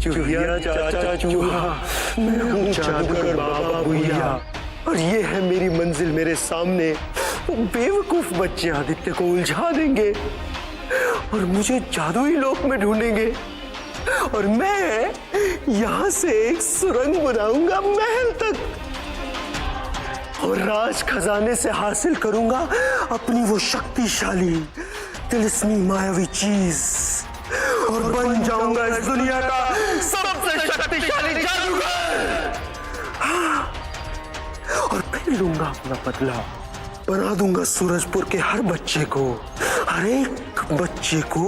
चूहिया चाचा चूहा, मैं हूँ जादूगर बाबा भूया, और ये है मेरी मंजिल मेरे सामने। बेवकूफ बच्चे आदित्य को उलझा देंगे और मुझे जादुई लोक में ढूंढेंगे, और मैं यहाँ से एक सुरंग बनाऊंगा महल तक, और राज खजाने से हासिल करूंगा अपनी वो शक्तिशाली तिलिस्मी मायावी चीज, और बन जाऊंगा इस दुनिया का सबसे शक्तिशाली जादूगर। और फिर लूंगा अपना बदला, बना दूंगा सूरजपुर के हर बच्चे को, हर एक बच्चे को।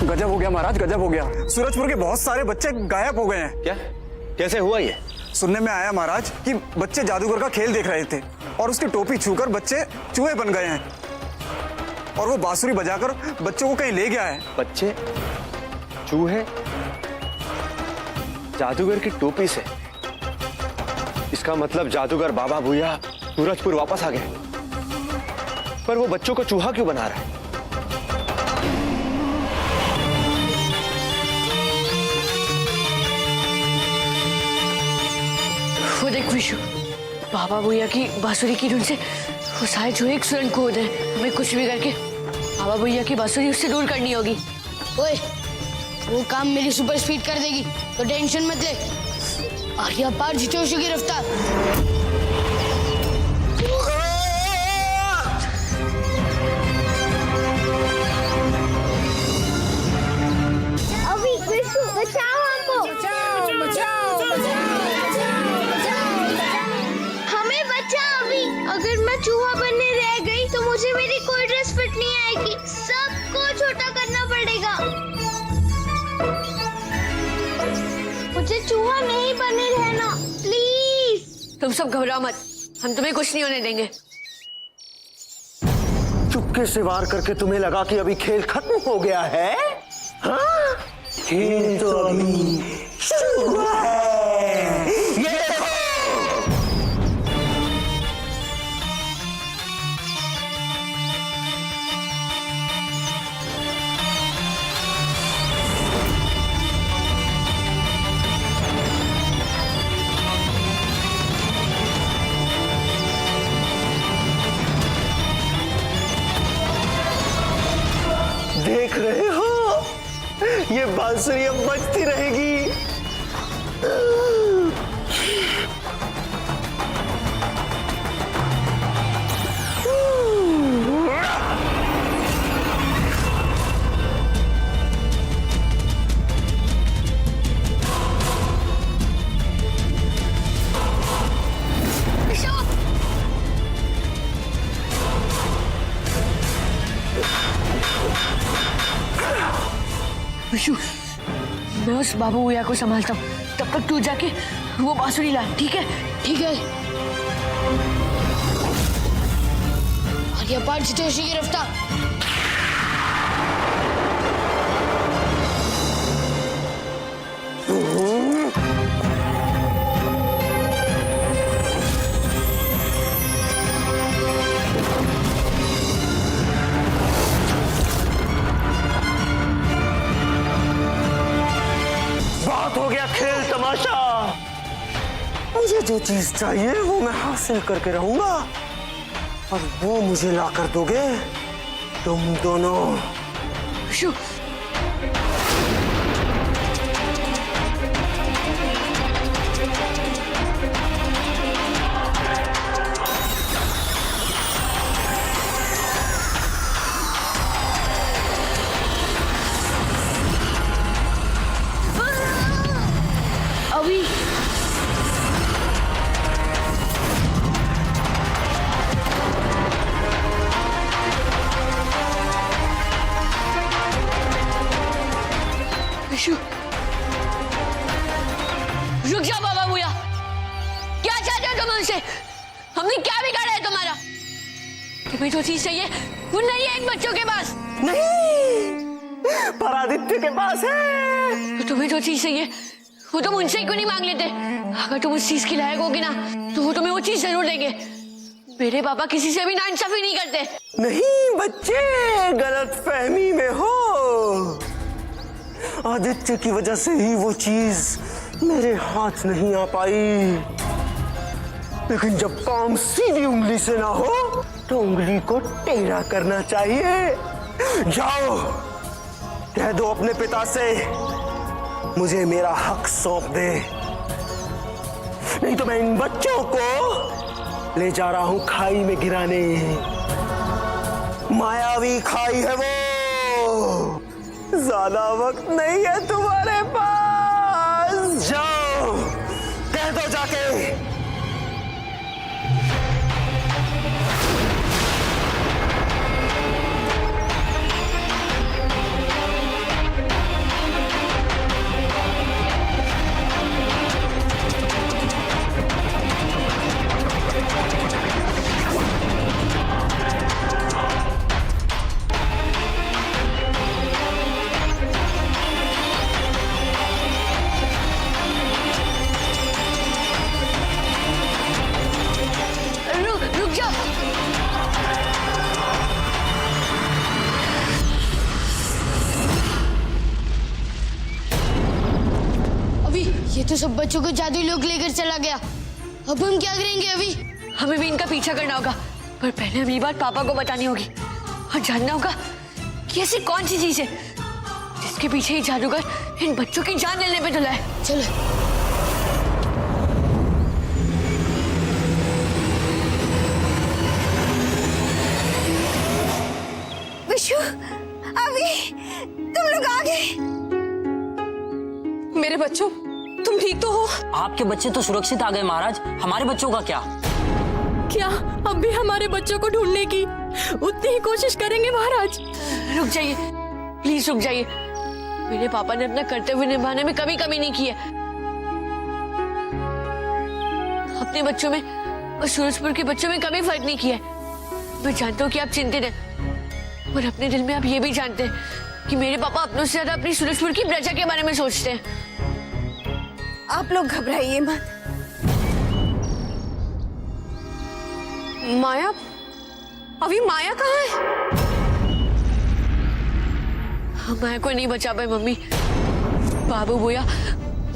गजब हो गया महाराज, गजब हो गया। सूरजपुर के बहुत सारे बच्चे गायब हो गए हैं। क्या? कैसे हुआ ये? सुनने में आया महाराज कि बच्चे जादूगर का खेल देख रहे थे और उसकी टोपी छूकर बच्चे चूहे बन गए हैं, और वो बांसुरी बजाकर बच्चों को कहीं ले गया है। बच्चे चूहे जादूगर की टोपी से? इसका मतलब जादूगर बाबा भूया सूरजपुर वापस आ गए। पर वो बच्चों को चूहा क्यों बना रहा है? वो देख विशु, बाबा भूया की बांसुरी की धुन से वो सारे चूहे एक सुरंग खोद है। हमें कुछ भी करके बाबा भूया की बांसुरी उससे दूर करनी होगी। ओए, वो काम मेरी सुपर स्पीड कर देगी, तो टेंशन मत ले। आर्या पार जितोषी की रफ्तार। अभी विशु बचाओ हमको, हमें बचा अभी। अगर मैं चूहा बनने रह गई तो मुझे मेरी कोई ड्रेस फिट नहीं आएगी, सबको छोटा करना पड़ेगा। मुझे चूहा नहीं बने रहना प्लीज। तुम सब घबराओ मत, हम तुम्हें कुछ नहीं होने देंगे। चुपके से वार करके तुम्हें लगा कि अभी खेल खत्म हो गया है? हाँ? खेल तो अभी शुरू है। ये देखो। देख रहे हो, ये बांसुरी अब बजती रहेगी। विशु, मैं उस बाबू भूया को संभालता हूँ, तब तक तू जाके वो बांसुरी ला, ठीक है? ठीक है। आर्या पार जितोषी की रफ्तार। हो गया खेल तमाशा। मुझे जो चीज चाहिए वो मैं हासिल करके रहूंगा, और वो मुझे ला कर दोगे तुम दोनों। विशु, अभी विशु, रुक जाओ बाबा भूया। क्या चाहते हो तुम उनसे? हमने क्या बिगाड़ा है तुम्हारा? तुम्हें जो चीज चाहिए वो नहीं है इन बच्चों के पास। नहीं, पर आदित्य के पास है। तो तुम्हें जो चीज चाहिए वो तुम उनसे ही क्यों नहीं मांग लेते? अगर तुम उस चीज की लायक होगी ना तो वो तुम्हें वो चीज जरूर देंगे। मेरे पापा किसी से भी नाइंसाफी नहीं करते। नहीं बच्चे, गलत फहमी में हो। आदित्य की वजह से ही वो चीज मेरे हाथ नहीं आ पाई। लेकिन जब काम सीधी उंगली से ना हो तो उंगली को टेढ़ा करना चाहिए। जाओ कह दो अपने पिता से मुझे मेरा हक सौंप दे, नहीं तो मैं इन बच्चों को ले जा रहा हूं खाई में गिराने। मायावी खाई है वो, ज्यादा वक्त नहीं है तुम्हारे पास। जाओ कह दो जाके। रुक जाओ। अभी ये तो सब बच्चों को जादुई लोग लेकर चला गया। अब हम क्या करेंगे अभी? हमें भी इनका पीछा करना होगा, पर पहले हम ये बात पापा को बतानी होगी और जानना होगा कि ऐसी कौन सी चीज है जिसके पीछे ये जादूगर इन बच्चों की जान लेने पे तुला है। चलो। विशु, अभी तुम लोग आ गए। मेरे बच्चों, तुम ठीक तो हो? आपके बच्चे तो सुरक्षित आ गए महाराज, हमारे बच्चों का क्या? क्या अब भी हमारे बच्चों को ढूंढने की उतनी ही कोशिश करेंगे महाराज? रुक जाइए, प्लीज रुक जाइए। मेरे पापा ने अपना कर्तव्य निभाने में कभी कमी नहीं की है। अपने बच्चों में और सूरजपुर के बच्चों में कभी फर्क नहीं किया है। मैं जानता हूँ कि आप चिंतित हैं, और अपने दिल में आप ये भी जानते हैं कि मेरे पापा अपनों से ज्यादा अपनी सूरजपुर की प्रजा के बारे में सोचते हैं। आप लोग घबराइए मत। माया, अभी माया कहाँ है? हम माया को नहीं बचा पाए मम्मी। बाबू भैया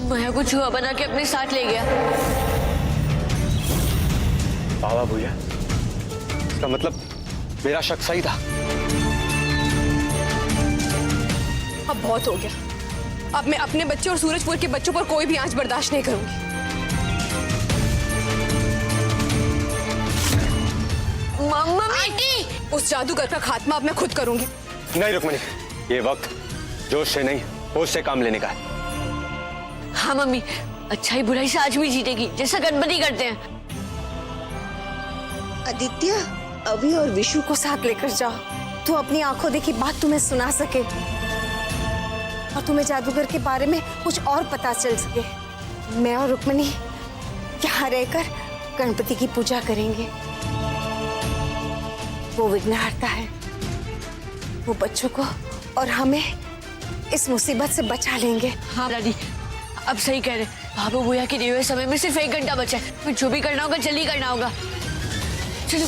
माया को चूहा बना के अपने साथ ले गया। बाबा भैया, इसका मतलब मेरा शक सही था। अब बहुत हो गया। अब मैं अपने बच्चे और सूरजपुर के बच्चों पर कोई भी आंच बर्दाश्त नहीं करूंगी। मम्मी, उस जादूगर का खात्मा अब मैं खुद करूंगी। नहीं रुक्मिणी, ये वक्त जोश से नहीं होश से काम लेने का है। हाँ मम्मी, अच्छाई बुराई से आज भी जीतेगी, जैसा गणपति करते हैं। आदित्य, अभी और विशु को साथ लेकर जाओ, तो अपनी आंखों देखी बात तुम्हें सुना सके और तुम्हें जादूगर के बारे में कुछ और पता चल सके। मैं और रुक्मिणी यहाँ रहकर गणपति की पूजा करेंगे। वो विघ्नहर्ता है, वो बच्चों को और हमें इस मुसीबत से बचा लेंगे। हाँ दादी, अब सही कह रहे। बाबू भैया के दिए हुए समय में सिर्फ 1 घंटा बचा है। फिर जो भी करना होगा जल्दी करना होगा। चलो।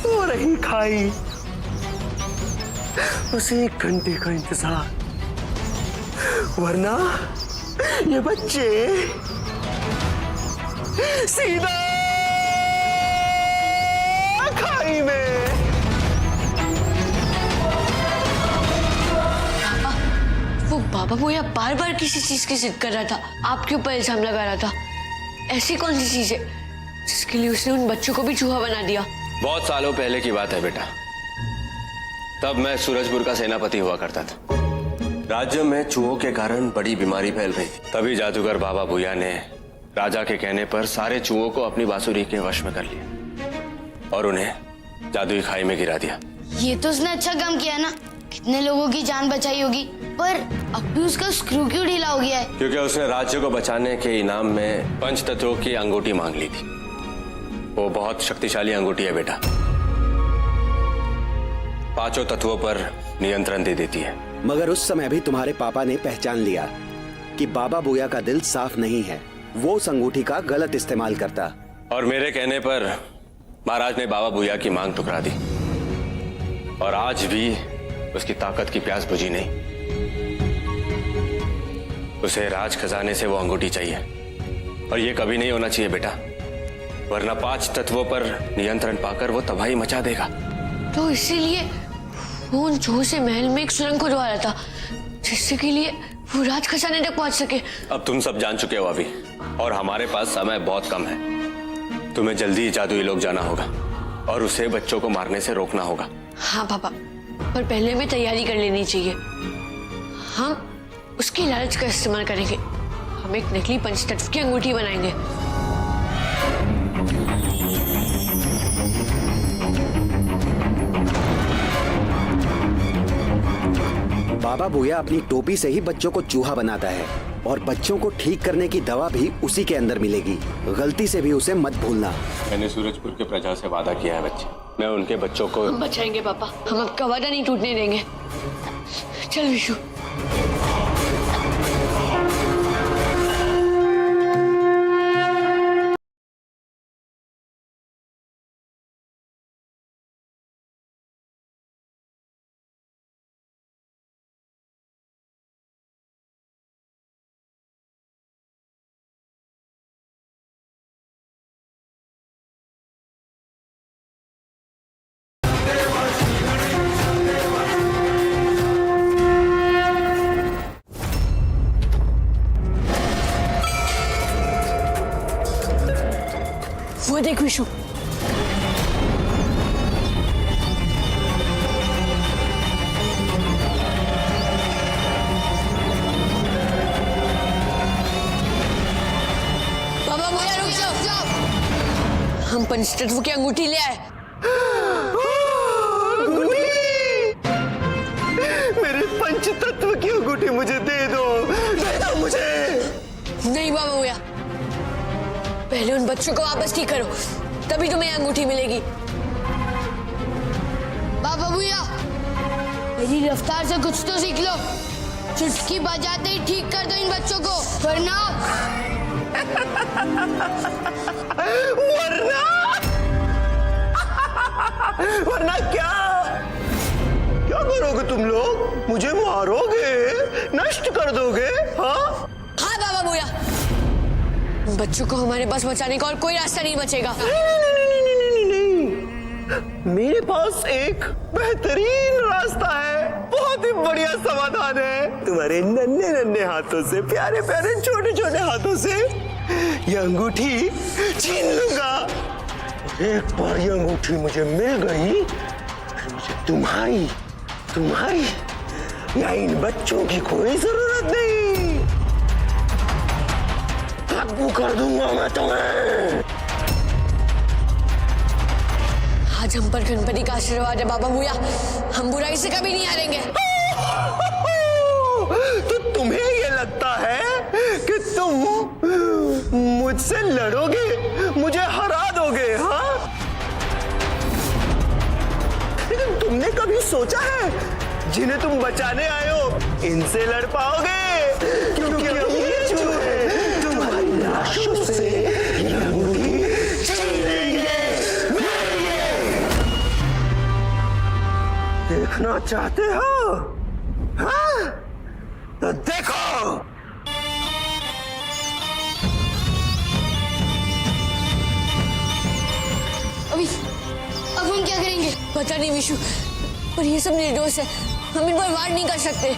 वो रही खाई, बस 1 घंटे का इंतजार, वरना ये बच्चे सीधा खाई में। वो बाबा भैया बार बार किसी चीज की जिद कर रहा था, आपके ऊपर इल्जाम लगा रहा था। ऐसी कौन सी चीज है जिसके लिए उसने उन बच्चों को भी चूहा बना दिया? बहुत सालों पहले की बात है बेटा। तब मैं सूरजपुर का सेनापति हुआ करता था। राज्य में चूहों के कारण बड़ी बीमारी फैल रही थी। तभी जादूगर बाबा भूया ने राजा के कहने पर सारे चूहों को अपनी बांसुरी के वश में कर लिया और उन्हें जादुई खाई में गिरा दिया। ये तो उसने अच्छा काम किया ना, कितने लोगों की जान बचाई होगी। पर अब भी उसका स्क्रू क्यों ढीला हो गया है? क्योंकि उसने राज्य को बचाने के इनाम में 5 तत्वों की अंगूठी मांग ली थी। वो बहुत शक्तिशाली अंगूठी है बेटा, 5 तत्वों पर नियंत्रण दे देती है। मगर उस समय भी तुम्हारे पापा ने पहचान लिया कि बाबा बुया का दिल साफ नहीं है, वो उस अंगूठी का गलत इस्तेमाल करता। और मेरे कहने पर महाराज ने बाबा बुया की मांग ठुकरा दी और आज भी उसकी ताकत की प्यास बुझी नहीं। उसे राज खजाने से वो अंगूठी चाहिए और ये कभी नहीं होना चाहिए बेटा, वरना 5 तत्वों पर नियंत्रण पाकर वो तबाही मचा देगा। तो इसीलिए वो उन चूहों से महल में एक सुरंग खुदवा रहा था जिससे के लिए वो राज खजाने तक पहुंच सके। अब तुम सब जान चुके हो अभी, और हमारे पास समय बहुत कम है। तुम्हें जल्दी जादुई लोग जाना होगा और उसे बच्चों को मारने से रोकना होगा। हाँ पापा, पर पहले हमें तैयारी कर लेनी चाहिए। हम उसकी लालच का इस्तेमाल करेंगे। हम एक नकली पंचतत्व की अंगूठी बनाएंगे। बाबा बुया अपनी टोपी से ही बच्चों को चूहा बनाता है और बच्चों को ठीक करने की दवा भी उसी के अंदर मिलेगी। गलती से भी उसे मत भूलना। मैंने सूरजपुर के प्रजा से वादा किया है बच्चे, मैं उनके बच्चों को हम बचाएंगे पापा, हम आपका वादा नहीं टूटने देंगे। चल विशु। वो देख विशु, बाबा बुया रुक जाओ। हम पंचतत्व की अंगूठी ले आए। मेरे पंचतत्व की अंगूठी मुझे दे दो मुझे। नहीं बाबा बुया, पहले उन बच्चों को वापस ठीक करो, तभी तुम्हें अंगूठी मिलेगी। बाबा भैया, मेरी रफ्तार से कुछ तो सीख लो। चुटकी बजाते ही ठीक कर दो इन बच्चों को, वरना वरना क्या करोगे तुम लोग? मुझे मारोगे, नष्ट कर दोगे? हाँ बाबा बुया, बच्चों को हमारे पास बचाने का और कोई रास्ता नहीं बचेगा। नहीं। मेरे पास एक बेहतरीन रास्ता है, बहुत ही बढ़िया समाधान है। तुम्हारे नन्हे नन्हे हाथों से, प्यारे प्यारे छोटे छोटे हाथों से ये अंगूठी छीन लूंगा। एक बार ये अंगूठी मुझे मिल गई, मुझे तुम्हारी या इन बच्चों की कोई जरूरत नहीं। काबू कर दूंगा मैं तुम्हें। आज हम पर गणपति का आशीर्वाद है बाबा बुया, हम बुराई से कभी नहीं हारेंगे। तो तुम्हें ये लगता है कि तुम मुझसे लड़ोगे, मुझे हरा दोगे? हाँ, लेकिन तुमने कभी सोचा है जिन्हें तुम बचाने आए हो इनसे लड़ पाओगे? क्योंकि ये चूहे तुम्हारी लाशों से अंगूठी छीन लेंगे। देखना चाहते हो? हाँ, तो देखो। अब हम क्या करेंगे? पता नहीं विशु, पर ये सब निर्दोष है, हम इन पर वार नहीं कर सकते।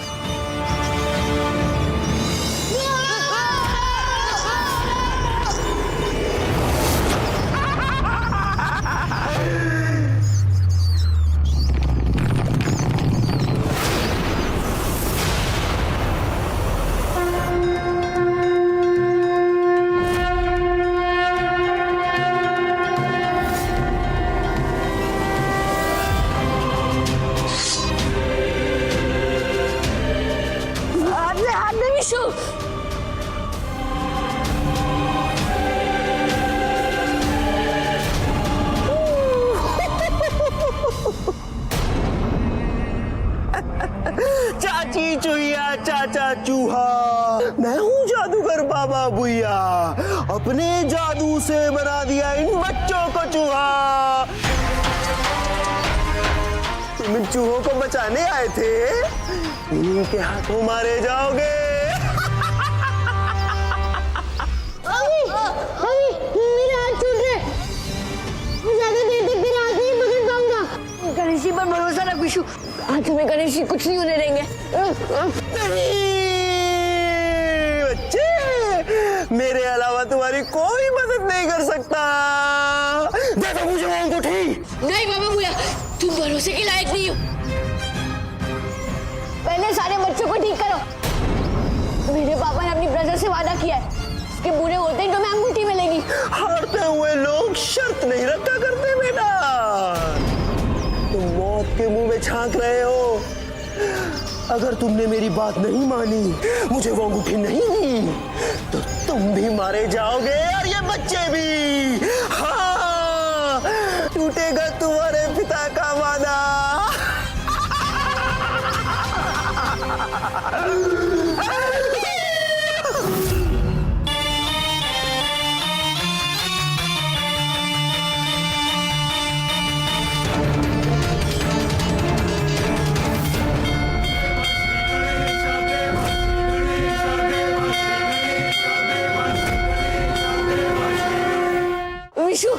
चूहा। मैं हूँ जादूगर बाबा भूया, अपने जादू से बना दिया इन बच्चों को चूहा। तुम इन चूहों को बचाने आए थे, इन्हीं के हाथों मारे जाओगे। मेरे हाथ छूट रहे, मैं ज्यादा देर तक तेरे हाथ नहीं पकड़ पाऊंगा। गणेश जी पर भरोसा रख विशु, आज हमें गणेश जी कुछ नहीं होने देंगे। नहीं बच्चे, मेरे अलावा तुम्हारी कोई मदद नहीं कर सकता। दे दो मुझे वो अंगूठी। नहीं बाबा भूया, तुम भरोसे के लायक नहीं हो। पहले सारे बच्चों को ठीक करो। मेरे पापा ने अपनी प्रजा से वादा किया है कि बुरे होते ही तुम्हें अंगूठी मिलेगी। हारते हुए लोग शर्त नहीं रखा करते बेटा। तुम मौत के मुंह में झांक रहे हो। अगर तुमने मेरी बात नहीं मानी, मुझे वो अंगूठी नहीं दी, तो तुम भी मारे जाओगे और ये बच्चे भी। हाँ, टूटेगा तुम्हारे पिता का वादा। विशु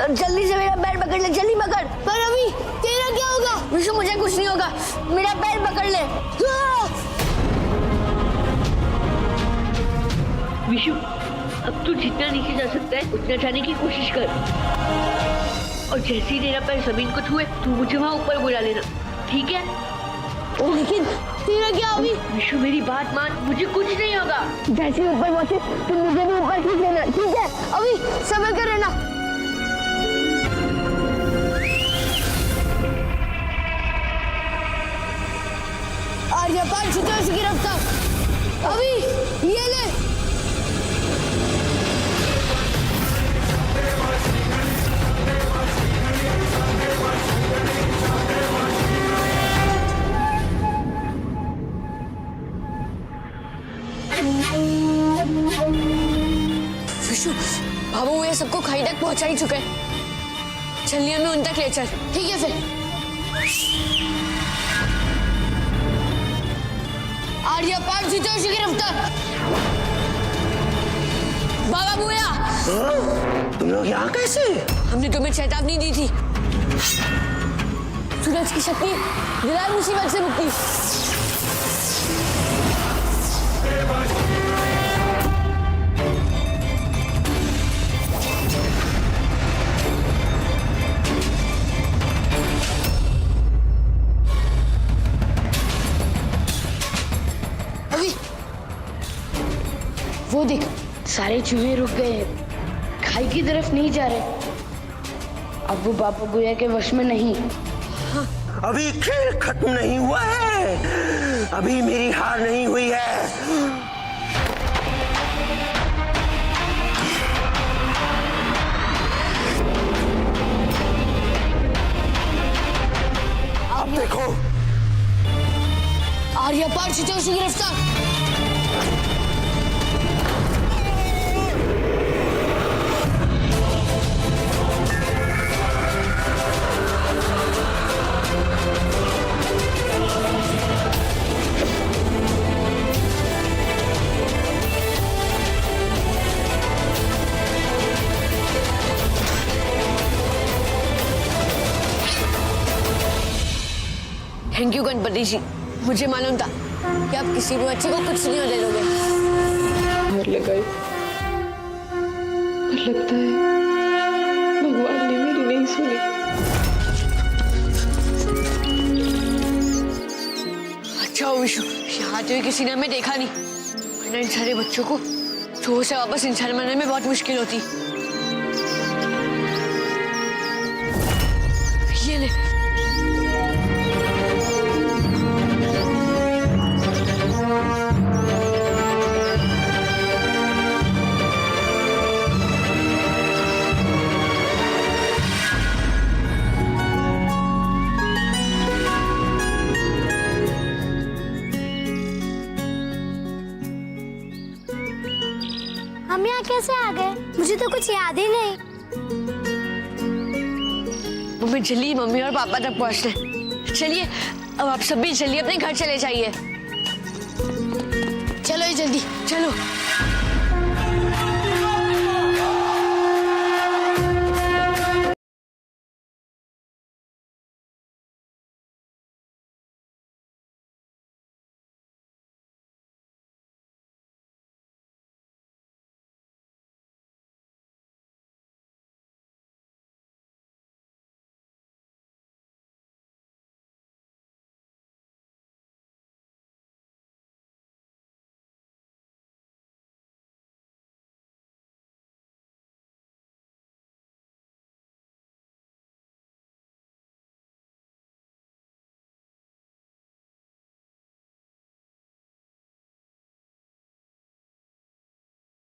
जल्दी से मेरा पैर पकड़ ले, जल्दी पकड़। पर अभी तेरा क्या होगा? विशु मुझे कुछ नहीं होगा, मेरा पैर पकड़ ले। विशु अब तू जितना नीचे जा सकता है उतना जाने की कोशिश कर, और जैसे ही तेरा पैर जमीन को छुए तू मुझे वहाँ ऊपर बुला लेना, ठीक है? लेकिन तेरा क्या अभी? विशु मेरी बात मान, मुझे कुछ नहीं होगा। जैसे ही ऊपर पहुंचे तुम मुझे भी ऊपर खींच लेना, ठीक है? अभी समय कर रहना। आर्यपाल छुटोश की रफ्तार। अभी ये ले। विशु बाबू ये सबको खाई तक पहुंचा ही चुके हैं, चलिए हमें उन तक ले चल। ठीक है फिर। आर्यपाल छुटोश की रफ्तार। बाबा भूया, तुम लोग यहाँ कैसे? हमने तुम्हें चेतावनी दी थी। सूरज की शक्ति दिलार मुसीबत से मुक्ति। अभी वो देख, सारे चूहे रुक गए हैं, खाई की तरफ नहीं जा रहे। अब वो बाबा भूया के वश में नहीं। अभी खेल खत्म नहीं हुआ है, अभी मेरी हार नहीं हुई है। अब देखो, आर्यपाल छुटोश की रफ्तार। थैंक यू गणपति जी, मुझे मालूम था कि आप किसी भी बच्चे को कुछ नहीं होने दोगे। हार लगाई और लगता है भगवान ने मेरी नहीं सुनी। अच्छा हो विशु, यहाँ तो किसी ने हमें देखा नहीं, वरना इन सारे बच्चों को चूहों से वापस इंसान बनाने में बहुत मुश्किल होती। ये ले। हम यहाँ कैसे आ गए? मुझे तो कुछ याद ही नहीं। मम्मी जल्दी मम्मी और पापा तक पहुँचने। चलिए अब आप सब भी चलिए, अपने घर चले जाइए। चलो ये जल्दी। चलो।